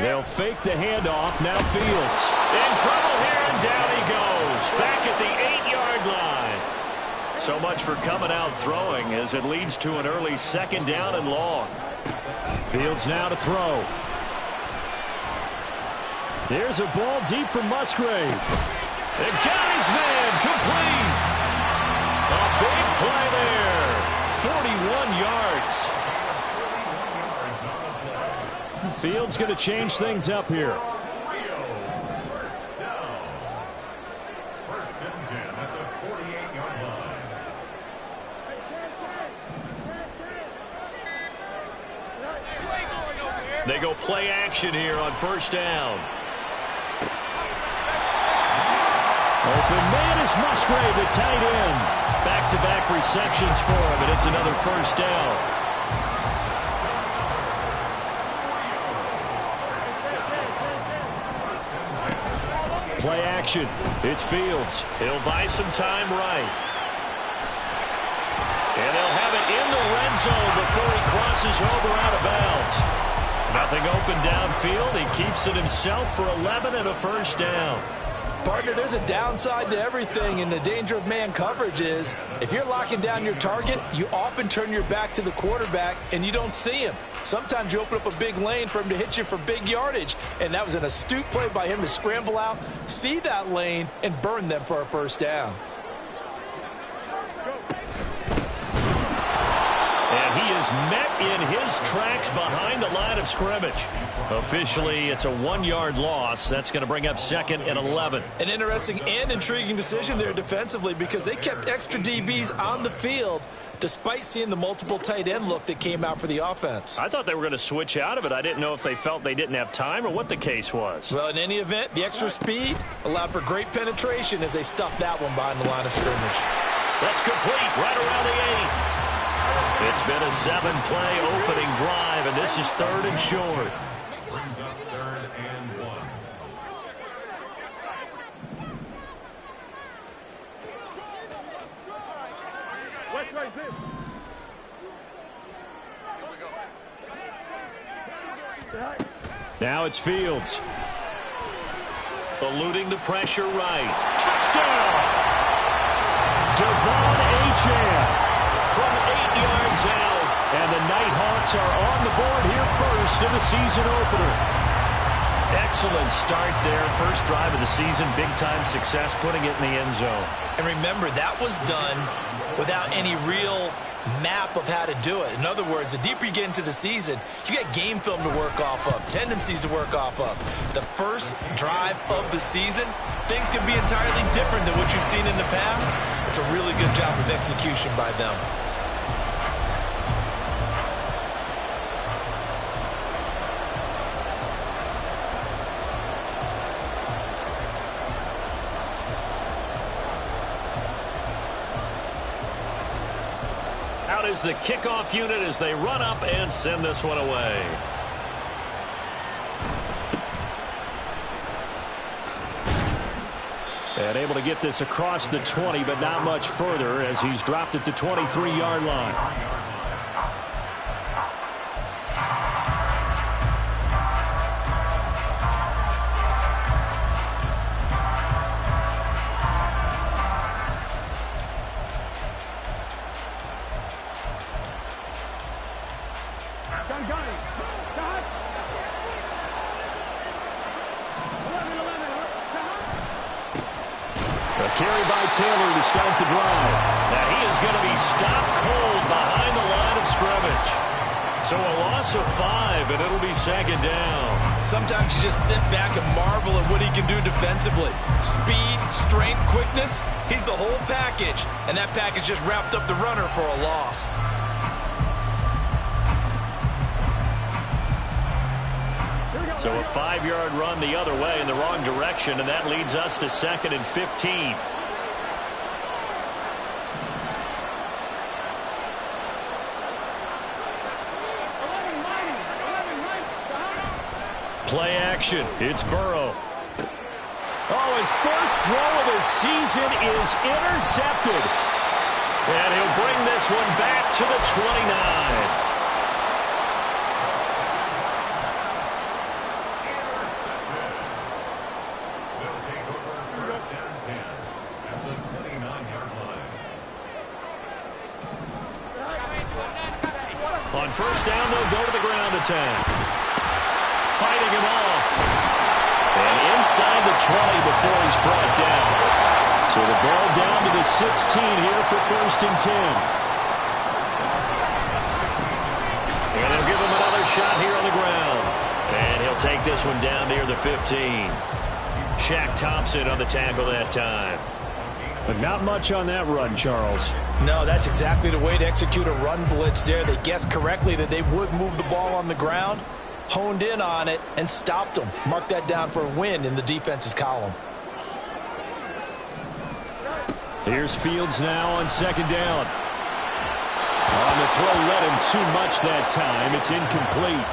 They'll fake the handoff. Now Fields. In trouble here, and down he goes. Back at the 8-yard line. So much for coming out throwing as it leads to an early 2nd down and long. Fields now to throw. There's a ball deep from Musgrave. And got his man complete. A big play there. 41 yards. Fields going to change things up here. First and 10 at the 48-yard line. They go play action here on 1st down. Open man is Musgrave, the tight end. Back-to-back receptions for him, and it's another 1st down. Play action. It's Fields. He'll buy some time right. And they'll have it in the red zone before he crosses over out of bounds. Nothing open downfield. He keeps it himself for 11 and a 1st down. Partner, there's a downside to everything, and the danger of man coverage is if you're locking down your target, you often turn your back to the quarterback and you don't see him. Sometimes you open up a big lane for him to hit you for big yardage, and that was an astute play by him to scramble out, see that lane, and burn them for a 1st down. And he is met in his tracks behind the line of scrimmage. Officially, it's a 1-yard loss. That's going to bring up 2nd and 11. An interesting and intriguing decision there defensively because they kept extra DBs on the field despite seeing the multiple tight end look that came out for the offense. I thought they were going to switch out of it. I didn't know if they felt they didn't have time or what the case was. Well, in any event, the extra speed allowed for great penetration as they stuffed that one behind the line of scrimmage. That's complete right around the 8. It's been a 7-play opening drive, and this is 3rd and short. Brings up 3rd and 1. Now it's Fields. Eluding the pressure right. Touchdown! Devon Achane from 8 yards out. And the Nighthawks are on the board here first in the season opener. Excellent start there. First drive of the season. Big-time success putting it in the end zone. And remember, that was done without any real map of how to do it. In other words, the deeper you get into the season, you got game film to work off of, tendencies to work off of. The first drive of the season, things can be entirely different than what you've seen in the past. It's a really good job of execution by them. Is the kickoff unit as they run up and send this one away. And able to get this across the 20, but not much further as he's dropped it to 23-yard line. Carry by Taylor to start the drive. Now he is going to be stopped cold behind the line of scrimmage. So a loss of 5, and it'll be 2nd down. Sometimes you just sit back and marvel at what he can do defensively. Speed, strength, quickness, he's the whole package. And that package just wrapped up the runner for a loss. So a 5-yard run the other way in the wrong direction, and that leads us to 2nd and 15. Play action. It's Burrow. Oh, his first throw of the season is intercepted. And he'll bring this one back to the 29. They'll take over first and 10 at the 29-yard line. On first down, they'll go to the ground attack. Fighting him off. And inside the 20 before he's brought down. So the ball down to the 16 here for first and 10. And they'll give him another shot here on the ground. And he'll take this one down near the 15. Shaq Thompson on the tackle that time. But not much on that run, Charles. No, that's exactly the way to execute a run blitz there. They guessed correctly that they would move the ball on the ground, honed in on it, and stopped them. Mark that down for a win in the defense's column. Here's Fields now on second down. On the throw, led him too much that time. It's incomplete.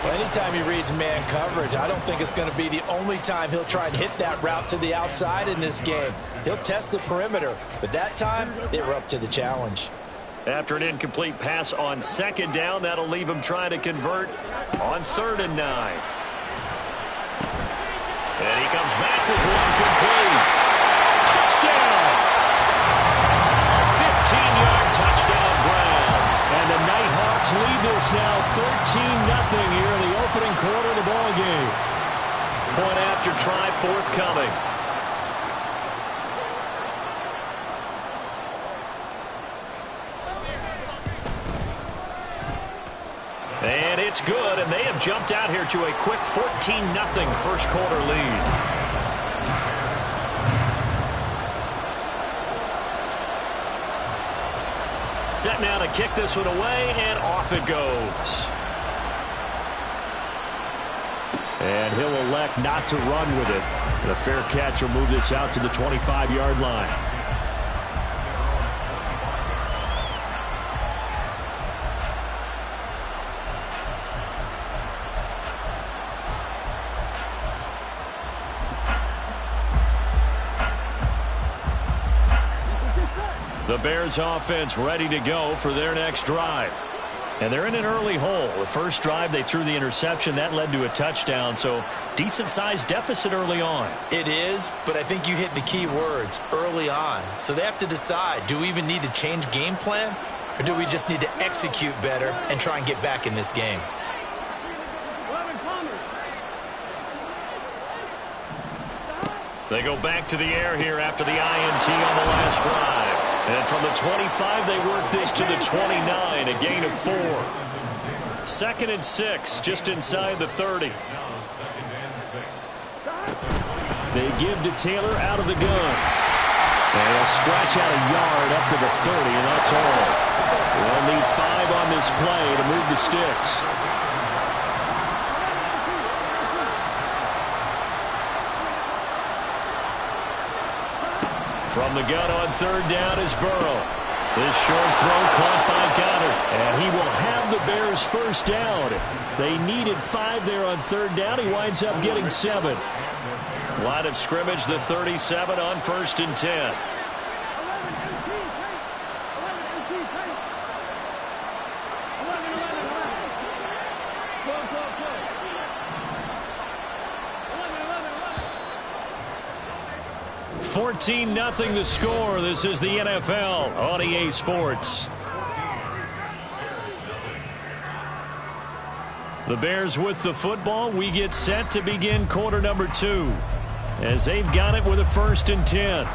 Well, anytime he reads man coverage, I don't think it's going to be the only time he'll try and hit that route to the outside in this game. He'll test the perimeter, but that time they were up to the challenge. After an incomplete pass on second down, that'll leave him trying to convert on 3rd and 9. And he comes back with one complete. Touchdown! 15-yard touchdown Brown. And the Nighthawks lead this now 13-0 here in the opening quarter of the ball game. Point after try forthcoming. And it's good, and they have jumped out here to a quick 14-0 first quarter lead. Set now to kick this one away, and off it goes. And he'll elect not to run with it. The fair catch will move this out to the 25-yard line. The Bears offense ready to go for their next drive. And they're in an early hole. The first drive, they threw the interception. That led to a touchdown, so decent-sized deficit early on. It is, but I think you hit the key words, early on. So they have to decide, do we even need to change game plan, or do we just need to execute better and try and get back in this game? They go back to the air here after the INT on the last drive. And from the 25, they work this to the 29, a gain of 4. 2nd and 6, just inside the 30. They give to Taylor out of the gun. And he'll scratch out a yard up to the 30, and that's all. They'll need 5 on this play to move the sticks. From the gun on 3rd down is Burrow. This short throw caught by Goddard. And he will have the Bears first down. They needed 5 there on 3rd down. He winds up getting 7. Line of scrimmage, the 37 on 1st and 10. (14-0) the score. This is the NFL on EA Sports. The Bears with the football. We get set to begin quarter number 2 as they've got it with a 1st and 10.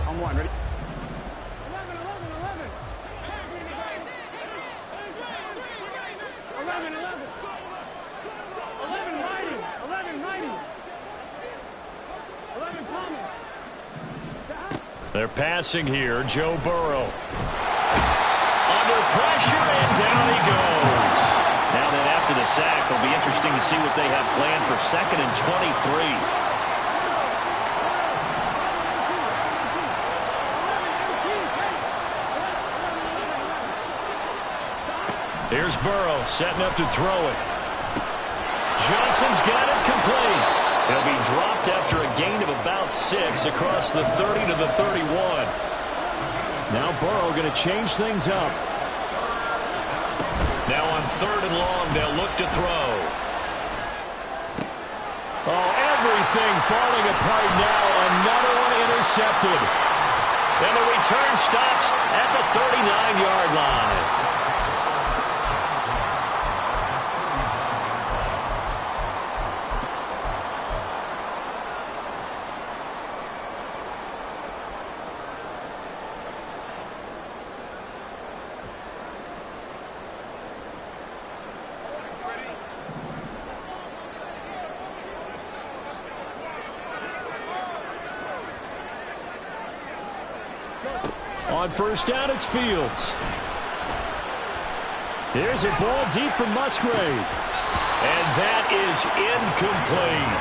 On 1, ready? They're passing here. Joe Burrow. Under pressure, and down he goes. Now then, after the sack, it'll be interesting to see what they have planned for 2nd and 23. Here's Burrow setting up to throw it. Johnson's got it complete. He'll be dropped after a gain of about 6 across the 30 to the 31. Now Burrow going to change things up. Now on 3rd and long, they'll look to throw. Oh, everything falling apart now. Another one intercepted. And the return stops at the 39-yard line. On 1st down, it's Fields. Here's a ball deep from Musgrave. And that is incomplete.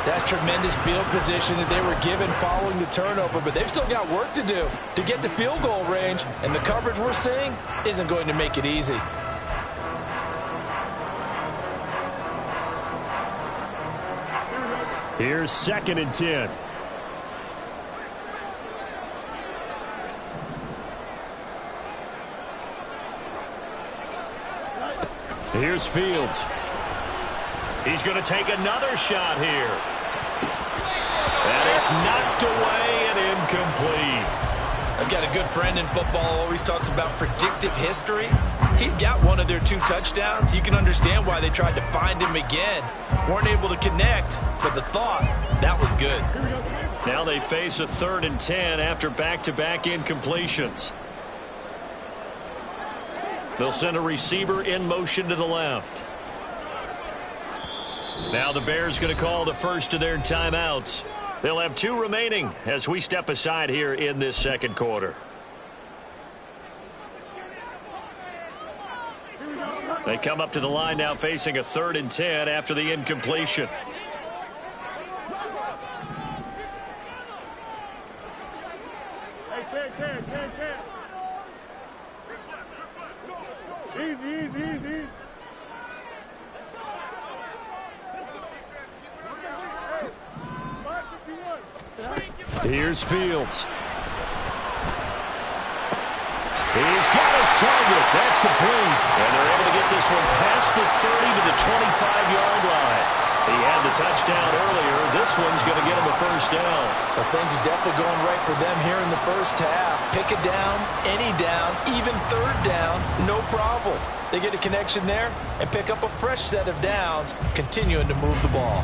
That's tremendous field position that they were given following the turnover, but they've still got work to do to get to field goal range, and the coverage we're seeing isn't going to make it easy. Here's 2nd and 10. Here's Fields. He's going to take another shot here. And it's knocked away and incomplete. I've got a good friend in football, always talks about predictive history. He's got one of their 2 touchdowns. You can understand why they tried to find him again. Weren't able to connect, but the thought, that was good. Now they face a 3rd and 10 after back-to-back incompletions. They'll send a receiver in motion to the left. Now the Bears going to call the first of their timeouts. They'll have 2 remaining as we step aside here in this 2nd quarter. They come up to the line now facing a 3rd and 10 after the incompletion. Easy. Here's Fields. He's got his target. That's complete. And they're able to get this one past the 30 to the 25-yard line. He had the touchdown earlier. This one's going to get him a 1st down. But things are definitely going right for them here in the 1st half. Pick a down, any down, even 3rd down, no problem. They get a connection there and pick up a fresh set of downs, continuing to move the ball.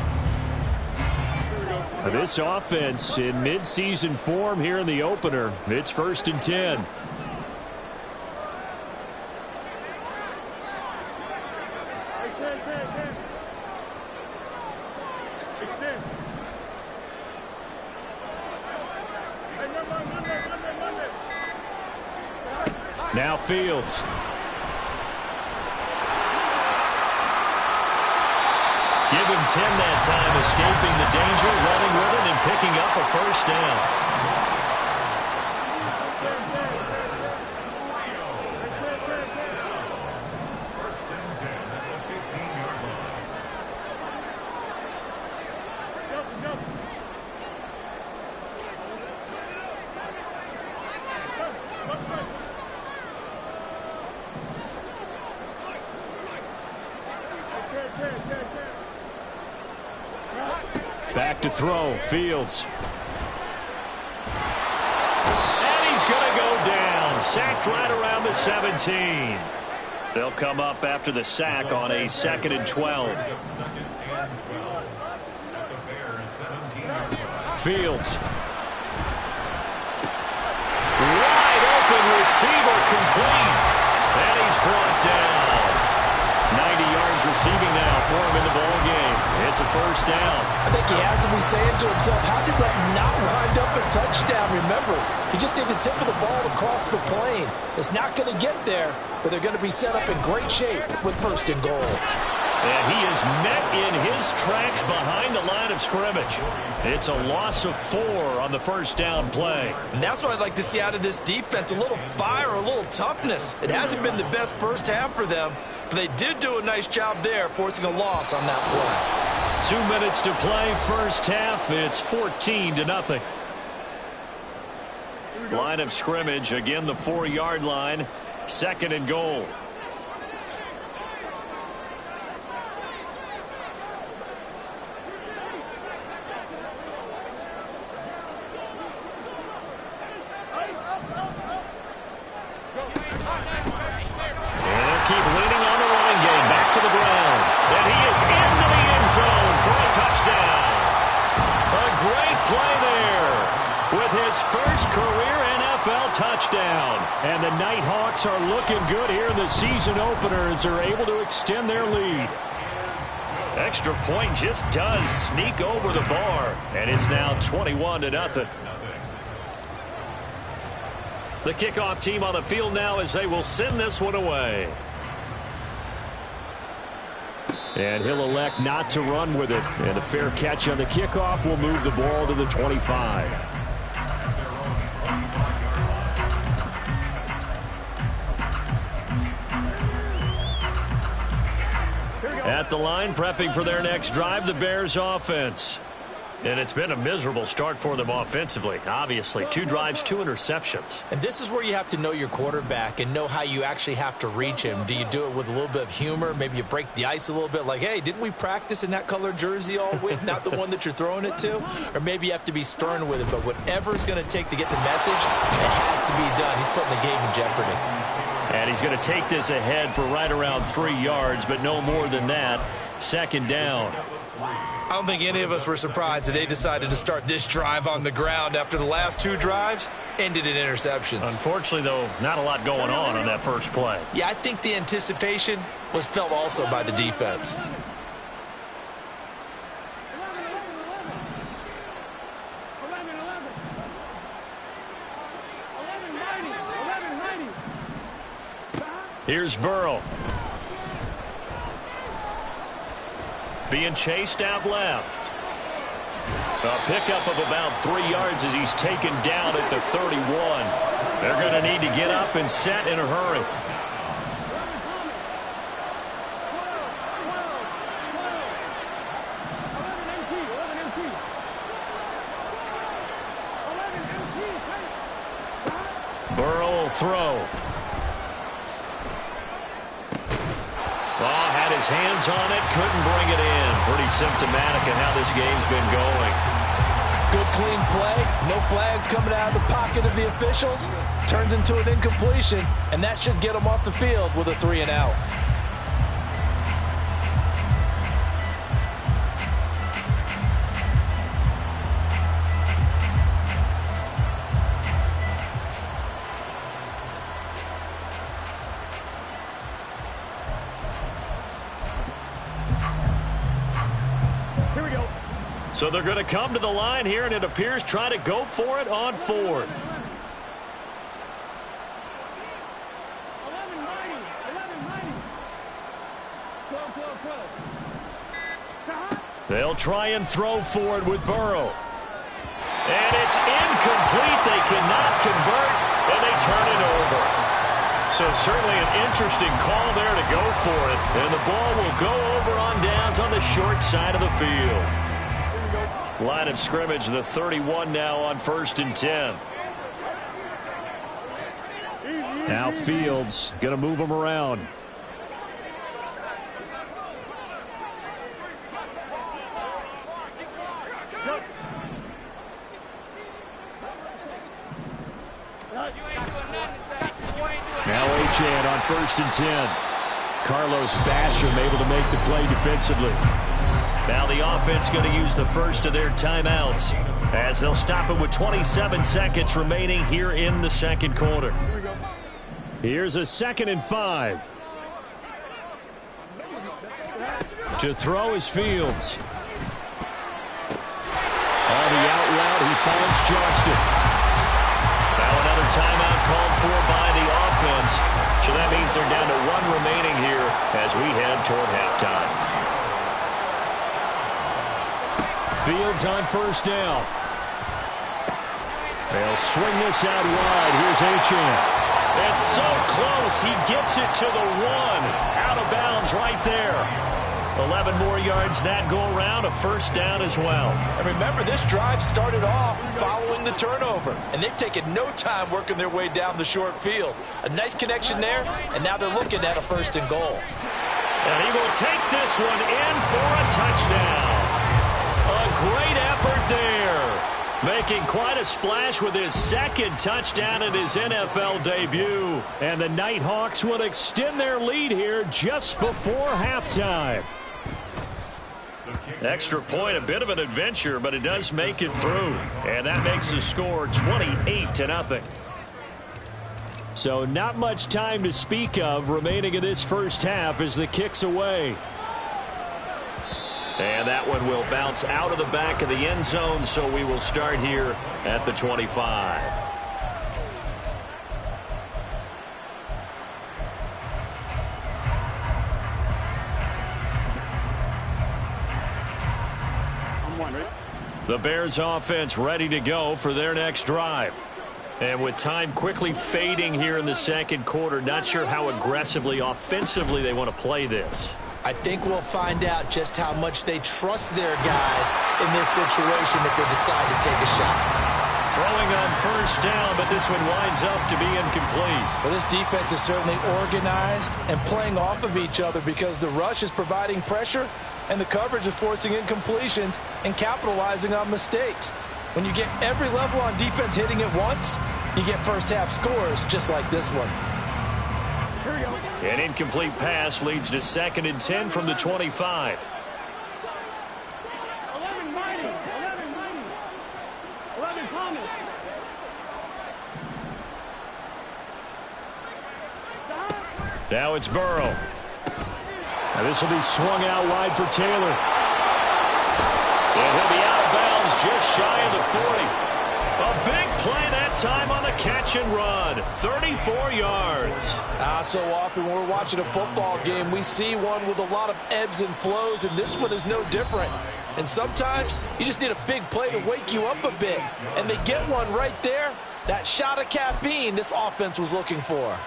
This offense in midseason form here in the opener. It's 1st and 10. Now Fields. Give him 10 that time, escaping the danger, running with it, and picking up a 1st down. Back to throw. Fields. And he's going to go down. Sacked right around the 17. They'll come up after the sack on a 2nd and 12. Fields. Wide open receiver complete. And he's brought down. 90 yards receiving now for him in the ball game. It's a 1st down. I think he has to be saying to himself, how did that not wind up a touchdown? Remember, you just need the tip of the ball to cross the plane. It's not going to get there, but they're going to be set up in great shape with 1st and goal. And he is met in his tracks behind the line of scrimmage. It's a loss of 4 on the 1st down play. And that's what I'd like to see out of this defense, a little fire, a little toughness. It hasn't been the best 1st half for them, but they did do a nice job there, forcing a loss on that play. 2 minutes to play, 1st half. It's 14-0. Line of scrimmage, again the 4-yard line, 2nd and goal. Keep leaning on the running game. Back to the ground. And he is into the end zone for a touchdown. A great play there with his first career NFL touchdown. And the Nighthawks are looking good here in the season opener as they're able to extend their lead. Extra point just does sneak over the bar. And it's now 21-0. The kickoff team on the field now as they will send this one away. And he'll elect not to run with it. And a fair catch on the kickoff will move the ball to the 25. At the line, prepping for their next drive, the Bears offense. And it's been a miserable start for them offensively. Obviously, 2 drives, 2 interceptions. And this is where you have to know your quarterback and know how you actually have to reach him. Do you do it with a little bit of humor? Maybe you break the ice a little bit like, hey, didn't we practice in that color jersey all week? Not the one that you're throwing it to? Or maybe you have to be stern with it. But whatever it's going to take to get the message, it has to be done. He's putting the game in jeopardy. And he's going to take this ahead for right around 3 yards, but no more than that. 2nd down. I don't think any of us were surprised that they decided to start this drive on the ground after the last 2 drives ended in interceptions. Unfortunately, though, not a lot going on that first play. Yeah, I think the anticipation was felt also by the defense. Here's Burrow. Being chased out left. A pickup of about 3 yards as he's taken down at the 31. They're going to need to get up and set in a hurry. Burrow will throw. Had his hands on it, couldn't bring it in. Pretty symptomatic of how this game's been going. Good clean play, no flags coming out of the pocket of the officials. Turns into an incompletion, and that should get him off the field with a 3 and out. So they're going to come to the line here, and it appears try to go for it on 4th. They'll try and throw for it with Burrow. And it's incomplete. They cannot convert, and they turn it over. So certainly an interesting call there to go for it. And the ball will go over on downs on the short side of the field. Line of scrimmage, the 31 now on 1st and 10. Now Fields going to move him around. Now Achane on 1st and 10. Carlos Basham able to make the play defensively. Now the offense going to use the first of their timeouts as they'll stop it with 27 seconds remaining here in the 2nd quarter. Here's a 2nd and 5. To throw is Fields. On the out route, he finds Johnston. Now another timeout called for by the offense. So that means they're down to 1 remaining here as we head toward halftime. Fields on 1st down. They'll swing this out wide. Here's Achane. It's so close. He gets it to the 1. Out of bounds right there. 11 more yards that go around, a first down as well. And remember, this drive started off following the turnover, and they've taken no time working their way down the short field. A nice connection there, and now they're looking at a first and goal. And he will take this one in for a touchdown. A great effort there. Making quite a splash with his second touchdown in his NFL debut. And the Nighthawks will extend their lead here just before halftime. Extra point, a bit of an adventure, but it does make it through. And that makes the score 28-0. So not much time to speak of remaining in this first half as the kick's away. And that one will bounce out of the back of the end zone, so we will start here at the 25. The Bears offense ready to go for their next drive. And with time quickly fading here in the second quarter, not sure how aggressively, offensively they want to play this. I think we'll find out just how much they trust their guys in this situation if they decide to take a shot. Throwing on first down, but this one winds up to be incomplete. Well, this defense is certainly organized and playing off of each other because the rush is providing pressure and the coverage is forcing incompletions and capitalizing on mistakes. When you get every level on defense hitting at once, you get first half scores just like this one. An incomplete pass leads to 2nd and 10 from the 25. Now it's Burrow. Now this will be swung out wide for Taylor. And he'll be out of bounds just shy of the 40. A big play that time on the catch and run. 34 yards. So often when we're watching a football game, we see one with a lot of ebbs and flows, and this one is no different. And sometimes you just need a big play to wake you up a bit. And they get one right there. That shot of caffeine this offense was looking for.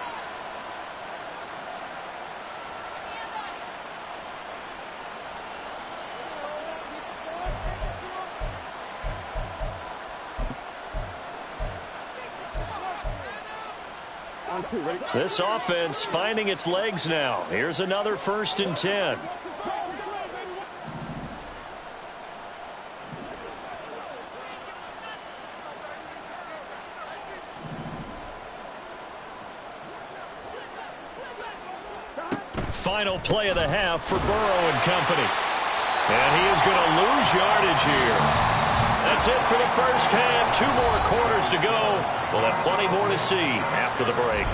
This offense finding its legs now. Here's another 1st and 10. Final play of the half for Burrow and company. And he is going to lose yardage here. That's it for the first half. 2 more quarters to go. We'll have plenty more to see after the break.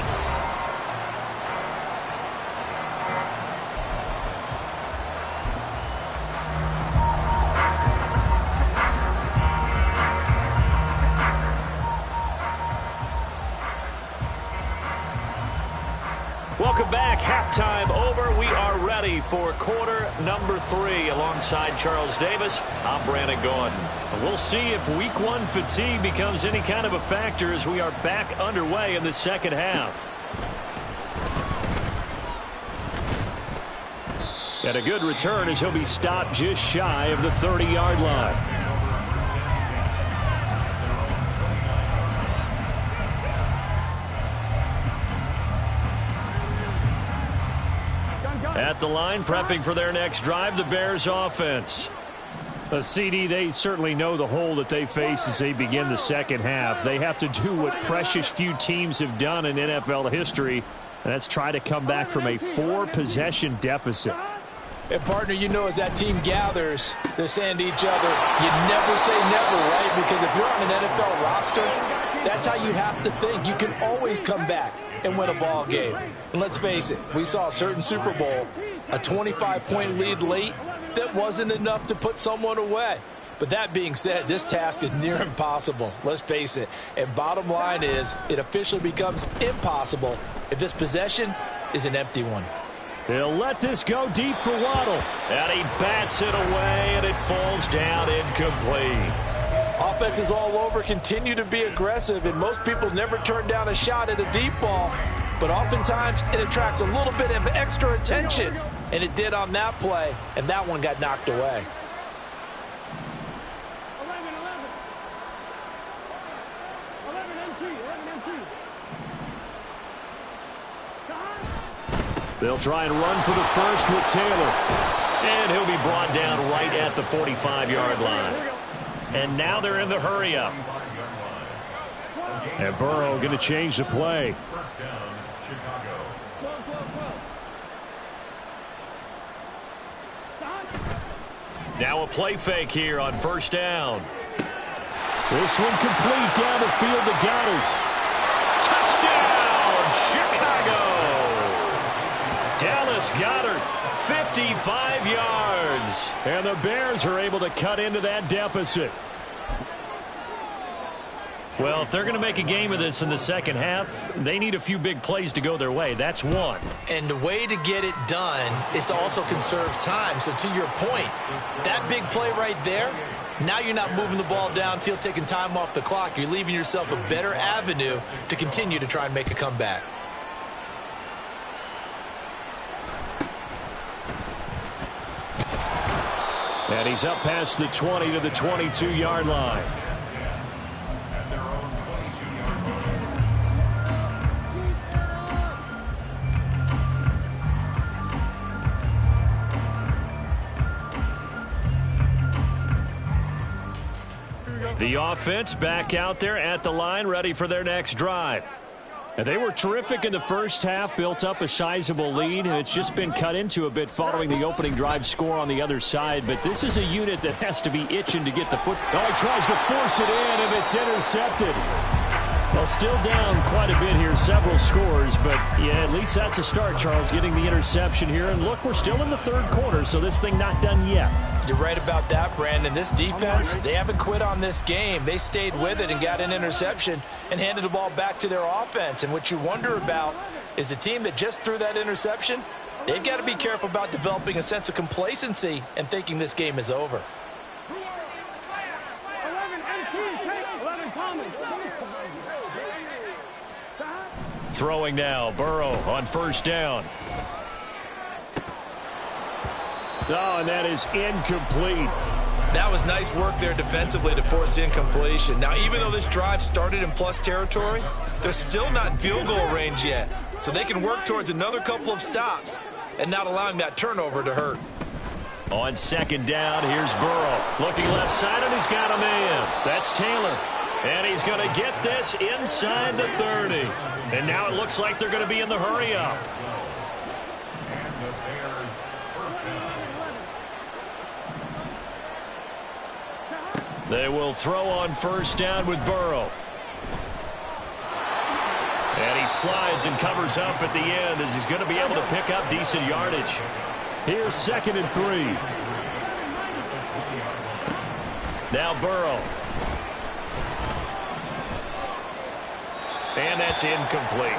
Welcome back. Halftime over. We are ready for quarter number 3. Alongside Charles Davis, I'm Brandon Gordon. We'll see if week 1 fatigue becomes any kind of a factor as we are back underway in the second half. And a good return as he'll be stopped just shy of the 30-yard line. At the line, prepping for their next drive, the Bears offense. CD, they certainly know the hole that they face as they begin the second half. They have to do what precious few teams have done in NFL history, and that's try to come back from a 4-possession deficit. And, partner, you know as that team gathers, they're saying to each other, you never say never, right? Because if you're on an NFL roster, that's how you have to think. You can always come back and win a ball game. And let's face it, we saw a certain Super Bowl, a 25-point lead late that wasn't enough to put someone away. But that being said, this task is near impossible. Let's face it. And bottom line is, it officially becomes impossible if this possession is an empty one. They'll let this go deep for Waddle. And he bats it away, and it falls down incomplete. Offenses all over continue to be aggressive, and most people never turn down a shot at a deep ball. But oftentimes, it attracts a little bit of extra attention. and it did on that play, and that one got knocked away. They'll try and run for the first with Taylor. And he'll be brought down right at the 45-yard line. And now they're in the hurry-up. And Burrow going to change the play. First down, Chicago. Now a play fake here on first down. This one complete down the field to Goddard. Touchdown, Chicago! Dallas Goedert, 55 yards. And the Bears are able to cut into that deficit. Well, if they're going to make a game of this in the second half, they need a few big plays to go their way. That's one. And the way to get it done is to also conserve time. So to your point, that big play right there, now you're not moving the ball downfield, taking time off the clock. You're leaving yourself a better avenue to continue to try and make a comeback. And he's up past the 20 to the 22-yard line. The offense back out there at the line, ready for their next drive. And they were terrific in the first half, built up a sizable lead, and it's just been cut into a bit following the opening drive score on the other side. But this is a unit that has to be itching to get the foot. Oh, he tries to force it in, and it's intercepted. Well, still down quite a bit here, several scores, but yeah, at least that's a start, Charles, getting the interception here. And look, we're still in the third quarter, so this thing not done yet. You're right about that, Brandon. This defense, they haven't quit on this game. They stayed with it and got an interception and handed the ball back to their offense. And what you wonder about is the team that just threw that interception, they've got to be careful about developing a sense of complacency and thinking this game is over. Throwing now, Burrow on first down. Oh, and that is incomplete. That was nice work there defensively to force incompletion. Now, even though this drive started in plus territory, they're still not in field goal range yet. So they can work towards another couple of stops and not allowing that turnover to hurt. On second down, here's Burrow. Looking left side, and he's got a man. That's Taylor. And he's going to get this inside the 30. And now it looks like they're going to be in the hurry-up. And the Bears first down. They will throw on first down with Burrow. And he slides and covers up at the end as he's going to be able to pick up decent yardage. Here's 2nd and 3. Now Burrow. And that's incomplete.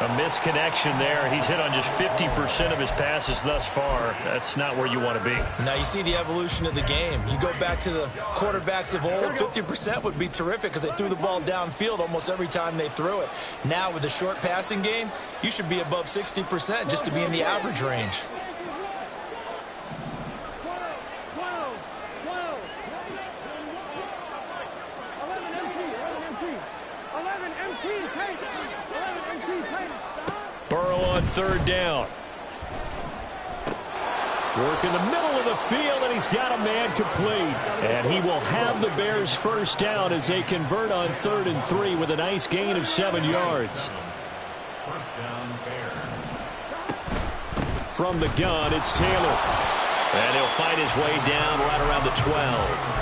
A misconnection there. He's hit on just 50% of his passes thus far. That's not where you want to be. Now you see the evolution of the game. You go back to the quarterbacks of old, 50% would be terrific because they threw the ball downfield almost every time they threw it. Now with the short passing game, you should be above 60% just to be in the average range. Burrow on third down. Work in the middle of the field, and he's got a man complete. And he will have the Bears first down as they convert on 3rd and 3 with a nice gain of 7 yards. First down, Bears. From the gun, it's Taylor. And he'll find his way down right around the 12.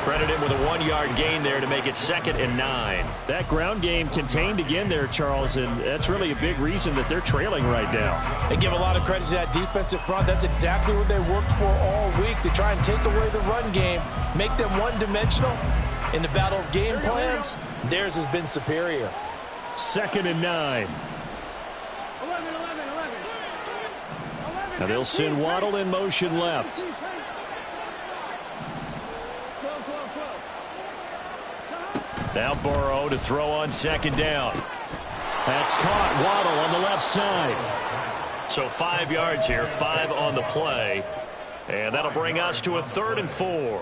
Credit him with a 1-yard gain there to make it 2nd and 9. That ground game contained again there, Charles, and that's really a big reason that they're trailing right now. They give a lot of credit to that defensive front. That's exactly what they worked for all week, to try and take away the run game, make them one-dimensional. In the battle of game plans, theirs has been superior. 2nd and 9. Now they'll send Waddle in motion left. Now Burrow to throw on second down. That's caught. Waddle on the left side. So 5 yards here, 5 on the play. And that'll bring us to a 3rd and 4.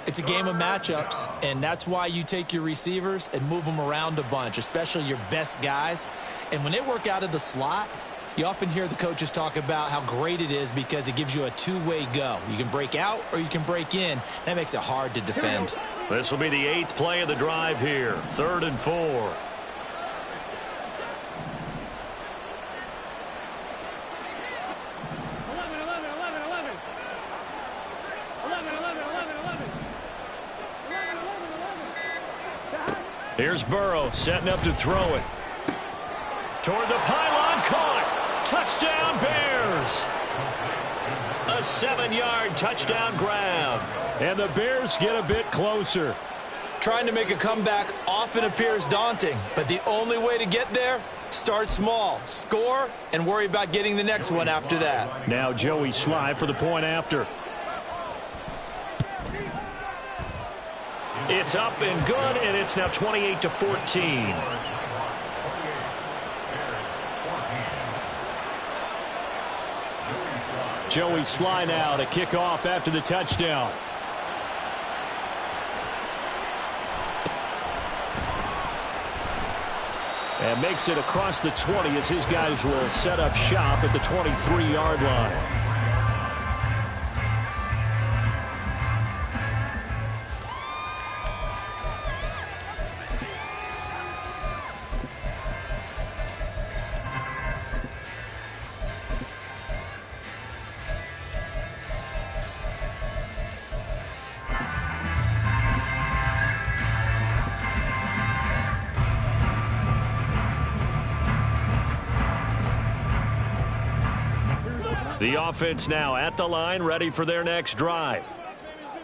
It's a game of matchups, and that's why you take your receivers and move them around a bunch, especially your best guys. And when they work out of the slot, you often hear the coaches talk about how great it is because it gives you a two-way go. You can break out or you can break in. That makes it hard to defend. This will be the 8th play of the drive here. 3rd and 4. Here's Burrow setting up to throw it. Toward the pylon, caught. Touchdown Bears. A 7-yard touchdown grab. And the Bears get a bit closer. Trying to make a comeback often appears daunting, but the only way to get there, start small, score, and worry about getting the next one after that. Now Joey Sly for the point after. It's up and good, and it's now 28-14. Joey Sly now to kick off after the touchdown. And makes it across the 20 as his guys will set up shop at the 23-yard line. The offense now at the line, ready for their next drive.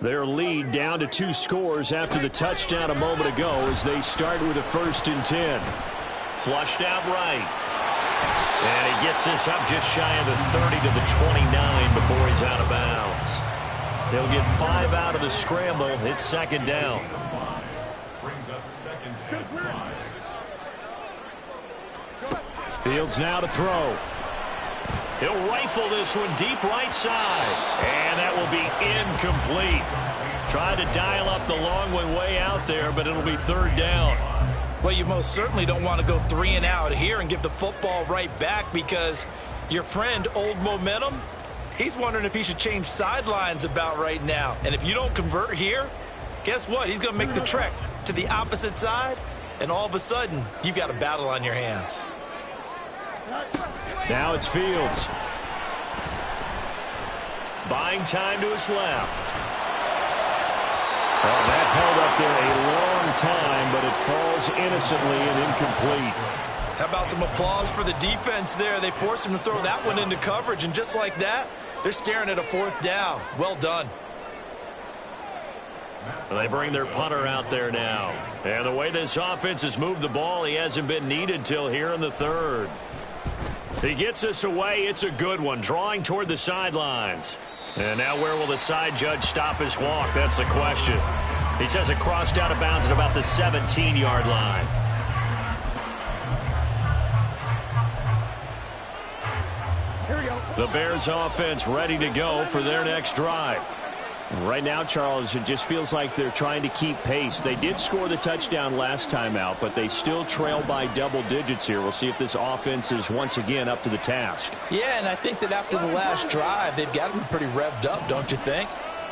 Their lead down to 2 scores after the touchdown a moment ago as they start with a 1st and 10. Flushed out right. And he gets this up just shy of the 30 to the 29 before he's out of bounds. He'll get 5 out of the scramble. It's 2nd down. Brings up 2nd and 5. Fields now to throw. He'll rifle this one deep right side. And that will be incomplete. Trying to dial up the long one way out there, but it'll be 3rd down. Well, you most certainly don't want to go 3 and out here and give the football right back because your friend, Old Momentum, he's wondering if he should change sidelines about right now. And if you don't convert here, guess what? He's going to make the trek to the opposite side, and all of a sudden, you've got a battle on your hands. Now it's Fields. Buying time to his left. Well, that held up there a long time, but it falls innocently and incomplete. How about some applause for the defense there? They forced him to throw that one into coverage, and just like that, they're staring at a 4th down. Well done. They bring their punter out there now. And the way this offense has moved the ball, he hasn't been needed till here in the 3rd. He gets this away. It's a good one. Drawing toward the sidelines. And now where will the side judge stop his walk? That's the question. He says it crossed out of bounds at about the 17-yard line. Here we go. The Bears offense ready to go for their next drive. Right now, Charles, it just feels like they're trying to keep pace. They did score the touchdown last time out, but they still trail by double digits here. We'll see if this offense is once again up to the task. Yeah, and I think that after the last drive, they've got them pretty revved up, don't you think?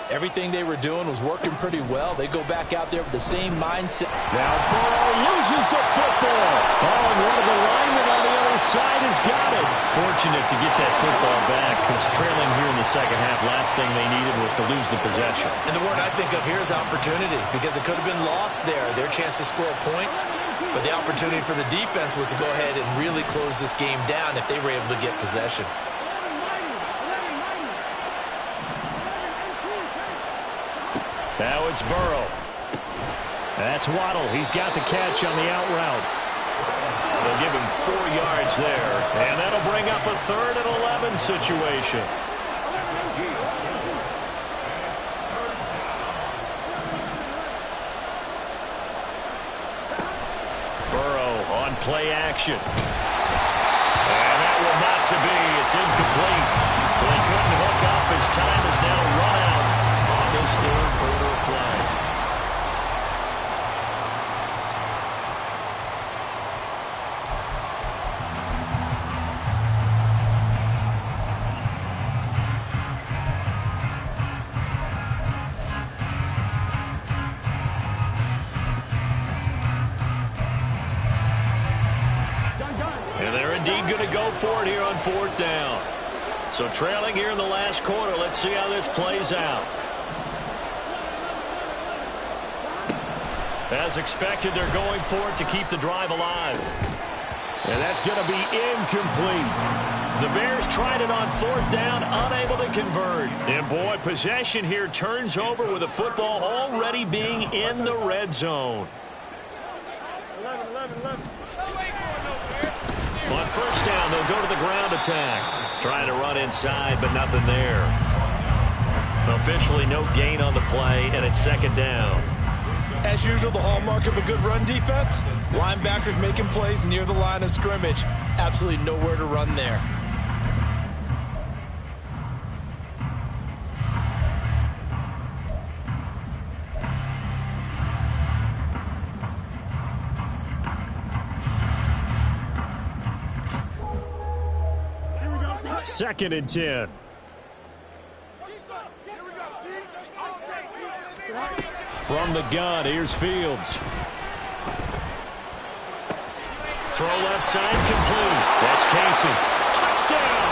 Everything they were doing was working pretty well. They go back out there with the same mindset. Now Burrow loses the football. Oh, and one of the linemen on the other side has got it. Fortunate to get that football back because trailing here in the second half, last thing they needed was to lose the possession. And the word I think of here is opportunity because it could have been lost there, their chance to score points. But the opportunity for the defense was to go ahead and really close this game down if they were able to get possession. Now it's Burrow. That's Waddle. He's got the catch on the out route. They'll give him 4 yards there, and that'll bring up a 3rd and 11 situation. Burrow on play action. And that will not to be. It's incomplete. So he couldn't hook up. His time is now run out on this third quarter play. And they're indeed going to go for it here on fourth down. So trailing here in the last quarter. Let's see how this plays out. As expected, they're going for it to keep the drive alive. And that's going to be incomplete. The Bears tried it on fourth down, unable to convert. And boy, possession here turns over with the football already being in the red zone. 11. On first down, they'll go to the ground attack. Trying to run inside, but nothing there. Officially no gain on the play, and it's second down. As usual, the hallmark of a good run defense, linebackers making plays near the line of scrimmage. Absolutely nowhere to run there. Second and 10. From the gun, here's Fields. Throw left side complete. That's Casey. Touchdown!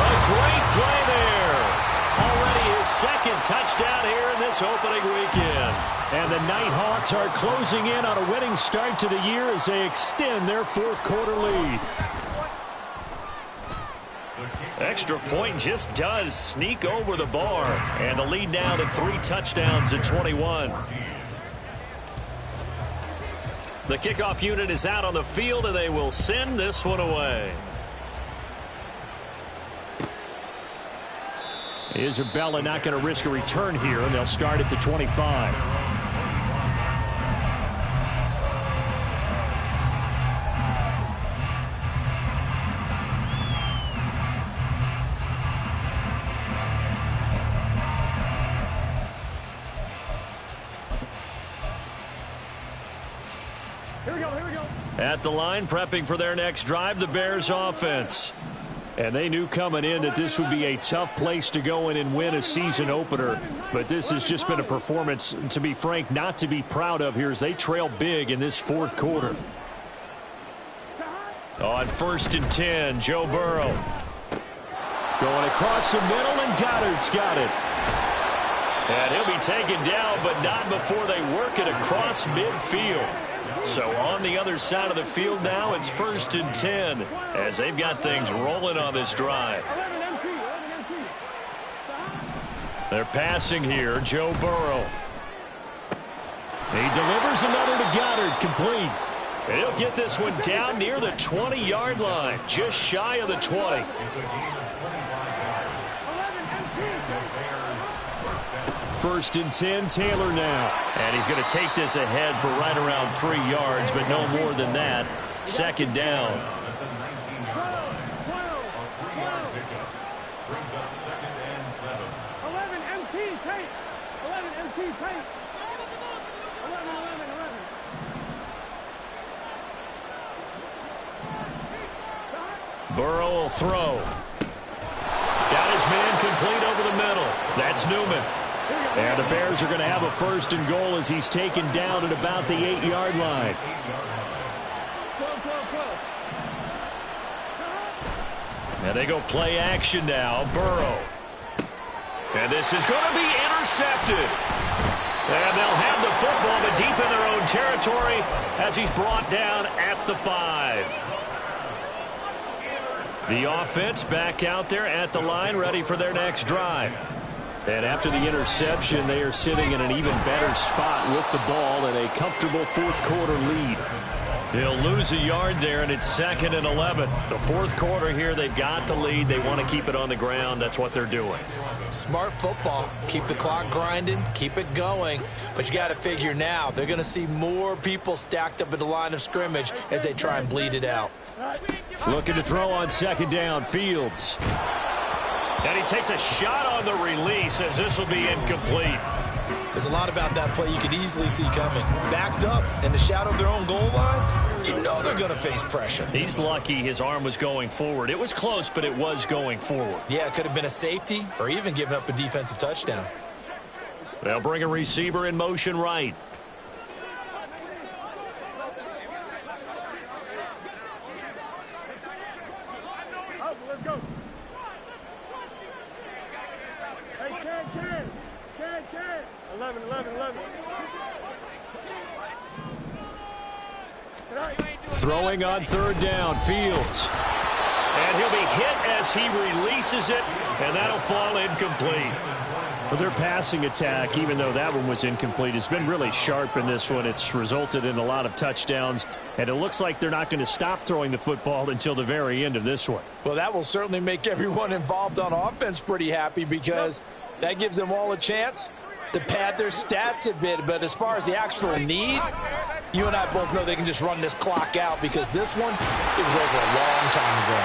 A great play there. Already his second touchdown here in this opening weekend. And the Nighthawks are closing in on a winning start to the year as they extend their fourth quarter lead. Extra point just does sneak over the bar. And the lead now to 3 touchdowns at 21. The kickoff unit is out on the field, and they will send this one away. Isabella not going to risk a return here, and they'll start at the 25. At the line, prepping for their next drive, the Bears offense. And they knew coming in that this would be a tough place to go in and win a season opener. But this has just been a performance, to be frank, not to be proud of here as they trail big in this fourth quarter. On first and 10, Joe Burrow. Going across the middle, and Goddard's got it. And he'll be taken down, but not before they work it across midfield. So on the other side of the field now, it's first and 10 as they've got things rolling on this drive. They're passing here, Joe Burrow. He delivers another to Goddard, complete. And he'll get this one down near the 20-yard line, just shy of the 20. First and 10, Taylor now. And he's going to take this ahead for right around 3 yards, but no more than that. Second down. Brings up second and 7. 11 MT, take. 11 MT, take. 11. Burrow will throw. Got his man complete over the middle. That's Newman. And the Bears are going to have a first and goal as he's taken down at about the 8-yard line. And they go play action now. Burrow. And this is going to be intercepted. And they'll have the football, but deep in their own territory as he's brought down at the 5. The offense back out there at the line, ready for their next drive. And after the interception, they are sitting in an even better spot with the ball and a comfortable fourth quarter lead. He'll lose a yard there, and it's 2nd and 11. The fourth quarter here, they've got the lead. They want to keep it on the ground. That's what they're doing. Smart football. Keep the clock grinding. Keep it going. But you got to figure now, they're going to see more people stacked up at the line of scrimmage as they try and bleed it out. Looking to throw on 2nd down. Fields. And he takes a shot on the release as this will be incomplete. There's a lot about that play you could easily see coming. Backed up in the shadow of their own goal line, you know they're going to face pressure. He's lucky his arm was going forward. It was close, but it was going forward. Yeah, it could have been a safety or even given up a defensive touchdown. They'll bring a receiver in motion right. Let's go. Hey, Ken. 11. Throwing on 3rd down. Fields. And he'll be hit as he releases it, and that'll fall incomplete. Well, their passing attack, even though that one was incomplete, has been really sharp in this one. It's resulted in a lot of touchdowns, and it looks like they're not going to stop throwing the football until the very end of this one. Well, that will certainly make everyone involved on offense pretty happy because that gives them all a chance to pad their stats a bit. But as far as the actual need, you and I both know they can just run this clock out because this one, it was over a long time ago.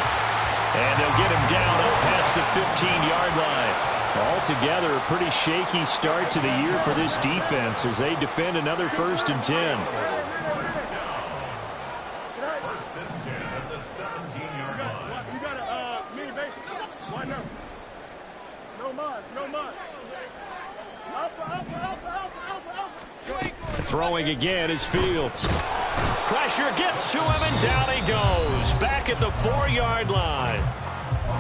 And they'll get him down up past the 15-yard line. Altogether, a pretty shaky start to the year for this defense as they defend another 1st and 10. 1st and 10 at the 17-yard line. You got a mini base. Why no? No mud. Throwing again is Fields. Pressure gets to him, and down he goes. Back at the 4-yard line.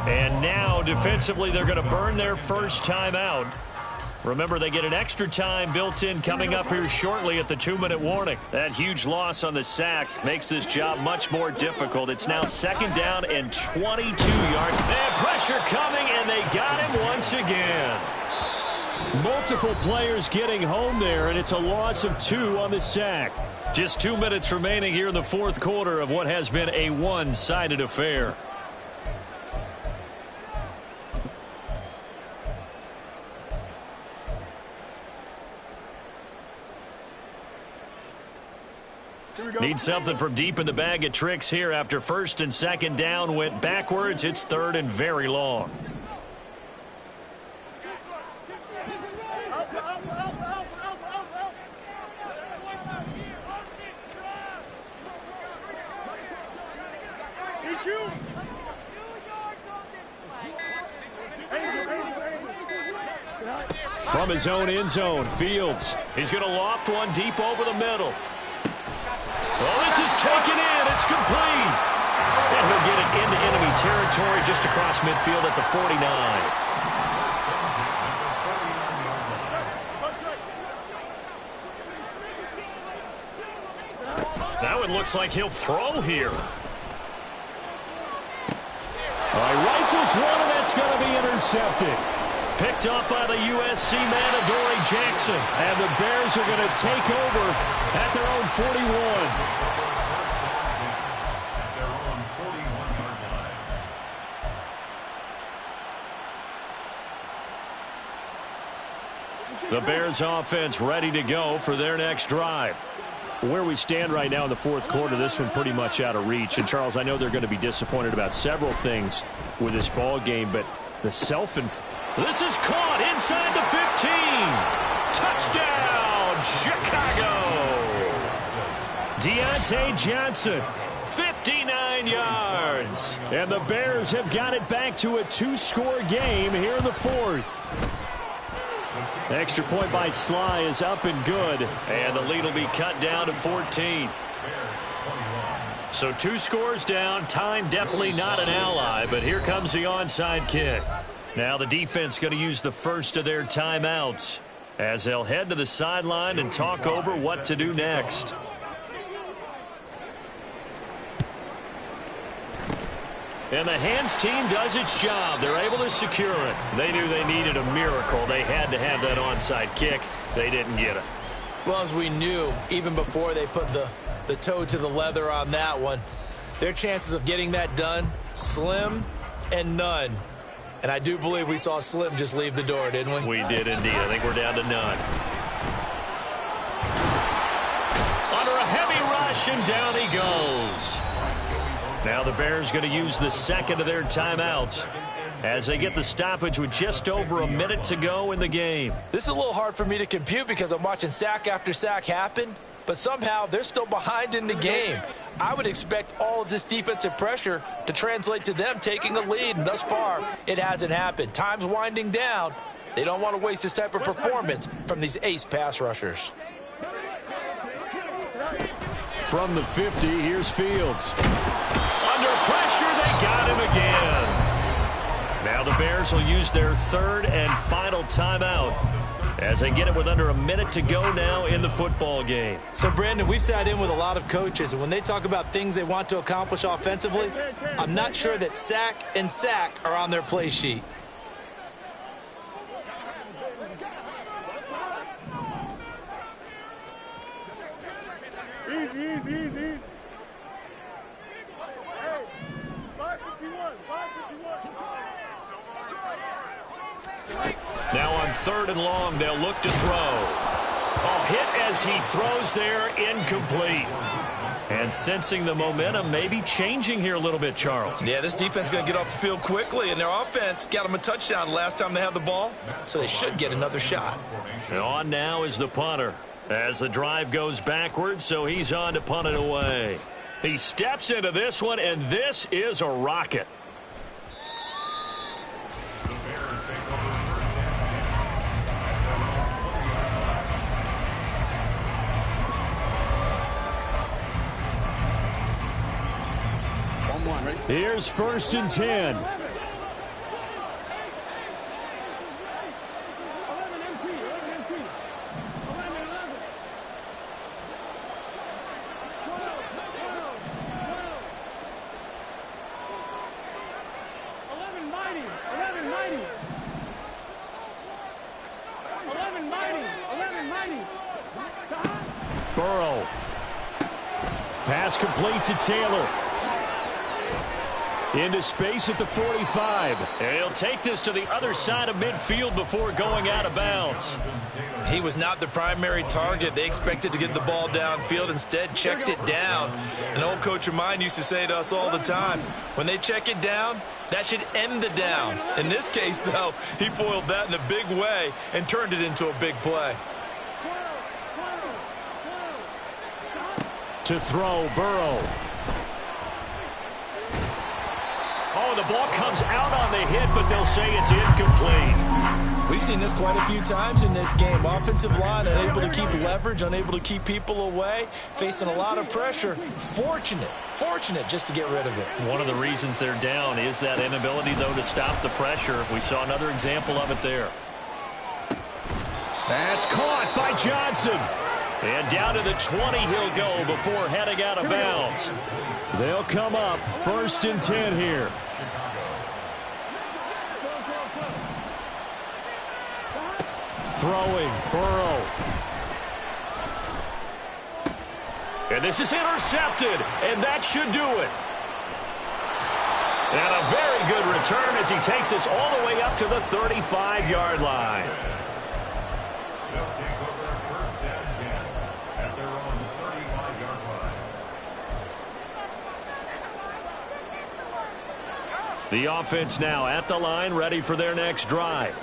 And now, defensively, they're going to burn their first timeout. Remember, they get an extra time built in coming up here shortly at the 2-minute warning. That huge loss on the sack makes this job much more difficult. It's now 2nd down and 22 yards. And pressure coming, and they got him once again. Multiple players getting home there, and it's a loss of 2 on the sack. Just 2 minutes remaining here in the fourth quarter of what has been a one-sided affair. Need something from deep in the bag of tricks here after 1st and 2nd down went backwards. It's 3rd and very long. From his own end zone, Fields. He's going to loft one deep over the middle. Oh, this is taken in. It's complete. And he'll get it into enemy territory just across midfield at the 49. That one looks like he'll throw here. Rifles one, and that's going to be intercepted. Picked up by the USC man, Adoree Jackson. And the Bears are going to take over at their own 41. Their own 41-yard line. The Bears offense ready to go for their next drive. Where we stand right now in the fourth quarter, this one pretty much out of reach. And, Charles, I know they're going to be disappointed about several things with this ball game, but the This is caught inside the 15. Touchdown, Chicago. Deontay Johnson, 59 yards. And the Bears have got it back to a 2-score game here in the fourth. Extra point by Sly is up and good. And the lead will be cut down to 14. So 2 scores down. Time definitely not an ally, but here comes the onside kick. Now the defense going to use the first of their timeouts as they'll head to the sideline and talk over what to do next. And the hands team does its job. They're able to secure it. They knew they needed a miracle. They had to have that onside kick. They didn't get it. Well, as we knew, even before they put the the toe to the leather on that one. Their chances of getting that done, slim and none. And I do believe we saw Slim just leave the door, didn't we? We did indeed. I think we're down to none. Under a heavy rush, and down he goes. Now the Bears going to use the second of their timeouts as they get the stoppage with just over a minute to go in the game. This is a little hard for me to compute because I'm watching sack after sack happen, but somehow they're still behind in the game. I would expect all of this defensive pressure to translate to them taking a lead, and thus far, it hasn't happened. Time's winding down. They don't want to waste this type of performance from these ace pass rushers. From the 50, here's Fields. Under pressure, they got him again. Now the Bears will use their third and final timeout as they get it with under a minute to go now in the football game. So, Brandon, we sat in with a lot of coaches, and when they talk about things they want to accomplish offensively, I'm not sure that sack and sack are on their play sheet. Easy. Hey, 551. Now on third and long, they'll look to throw. A hit as he throws there, incomplete. And sensing the momentum maybe changing here a little bit, Charles. Yeah, this defense is going to get off the field quickly, and their offense got them a touchdown last time they had the ball, so they should get another shot. And on now is the punter as the drive goes backwards, so he's on to punt it away. He steps into this one, and this is a rocket. Here's 1st and 10. Burrow. Pass complete to Taylor. Into space at the 45. And he'll take this to the other side of midfield before going out of bounds. He was not the primary target. They expected to get the ball downfield. Instead, checked it down. An old coach of mine used to say to us all the time, when they check it down, that should end the down. In this case, though, he foiled that in a big way and turned it into a big play. To throw, Burrow. Oh, the ball comes out on the hit, but they'll say it's incomplete. We've seen this quite a few times in this game. Offensive line unable to keep leverage, unable to keep people away, facing a lot of pressure. Fortunate just to get rid of it. One of the reasons they're down is that inability, though, to stop the pressure. We saw another example of it there. That's caught by Johnson. And down to the 20 he'll go before heading out of bounds. They'll come up 1st and 10 here. Throwing, Burrow. And this is intercepted, and that should do it. And a very good return as he takes us all the way up to the 35-yard line. The offense now at the line, ready for their next drive.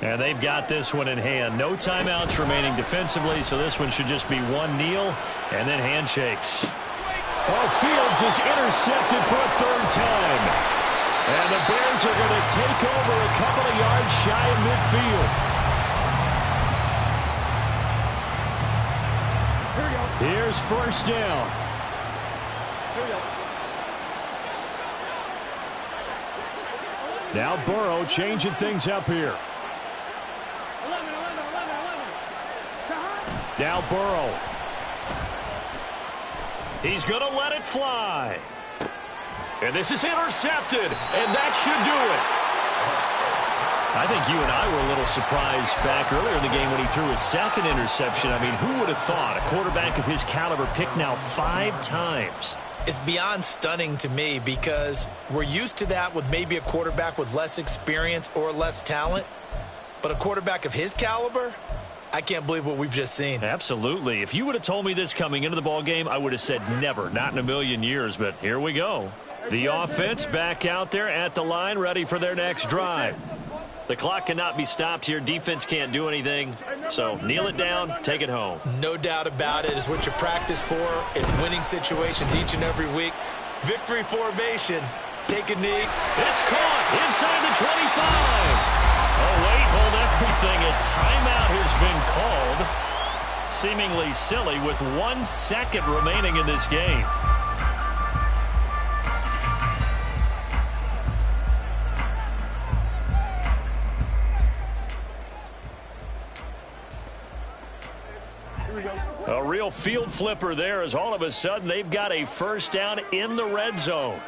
And they've got this one in hand. No timeouts remaining defensively, so this one should just be one kneel and then handshakes. Oh, Fields is intercepted for a third time. And the Bears are going to take over a couple of yards shy of midfield. Here's 1st down. Now Burrow changing things up here. Now Burrow. He's going to let it fly. And this is intercepted, and that should do it. I think you and I were a little surprised back earlier in the game when he threw his second interception. I mean, who would have thought a quarterback of his caliber picked now 5 times? It's beyond stunning to me because we're used to that with maybe a quarterback with less experience or less talent. But a quarterback of his caliber, I can't believe what we've just seen. Absolutely. If you would have told me this coming into the ball game, I would have said never, not in a million years. But here we go. The offense back out there at the line, ready for their next drive. The clock cannot be stopped here. Defense can't do anything. So kneel it down, take it home. No doubt about it. It's what you practice for in winning situations each and every week. Victory formation. Take a knee. It's caught inside the 25. Oh, wait, hold everything. A timeout has been called. Seemingly silly with 1 second remaining in this game. A real field flipper there as all of a sudden they've got a first down in the red zone.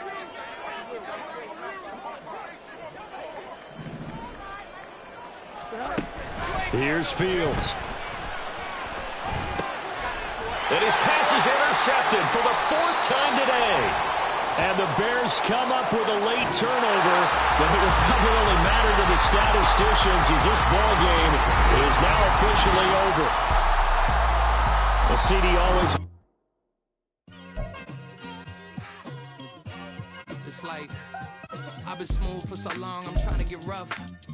Here's Fields. And his pass is intercepted for the 4th time today. And the Bears come up with a late turnover, but it will probably only matter to the statisticians as this ball game is now officially over. The CD always. Just like I've been smooth for so long, I'm trying to get rough.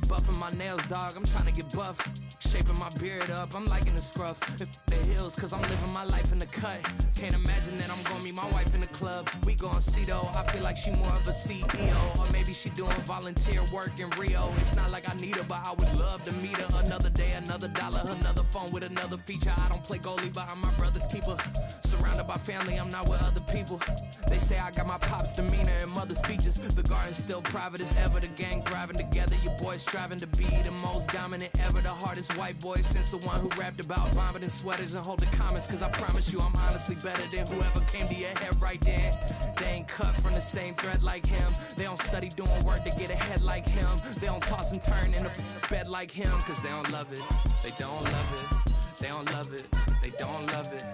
Buffing my nails, dog, I'm trying to get buff. Shaping my beard up, I'm liking the scruff. The hills, cause I'm living my life in the cut. Can't imagine that I'm gonna meet my wife in the club. We gon' see though, I feel like she more of a CEO. Or maybe she doing volunteer work in Rio. It's not like I need her, but I would love to meet her. Another day, another dollar, another phone with another feature. I don't play goalie, but I'm my brother's keeper. Surrounded by family, I'm not with other people. They say I got my pop's demeanor and mother's features. The garden's still private as ever. The gang thriving together. Your boys striving to be the most dominant ever. The hardest white boy since the one who rapped about vomiting sweaters and hold the comments. Cause I promise you I'm honestly better than whoever came to your head right then. They ain't cut from the same thread like him. They don't study doing work to get ahead like him. They don't toss and turn in the bed like him. Cause they don't love it. They don't love it. They don't love it. They don't love it.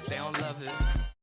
They don't love it.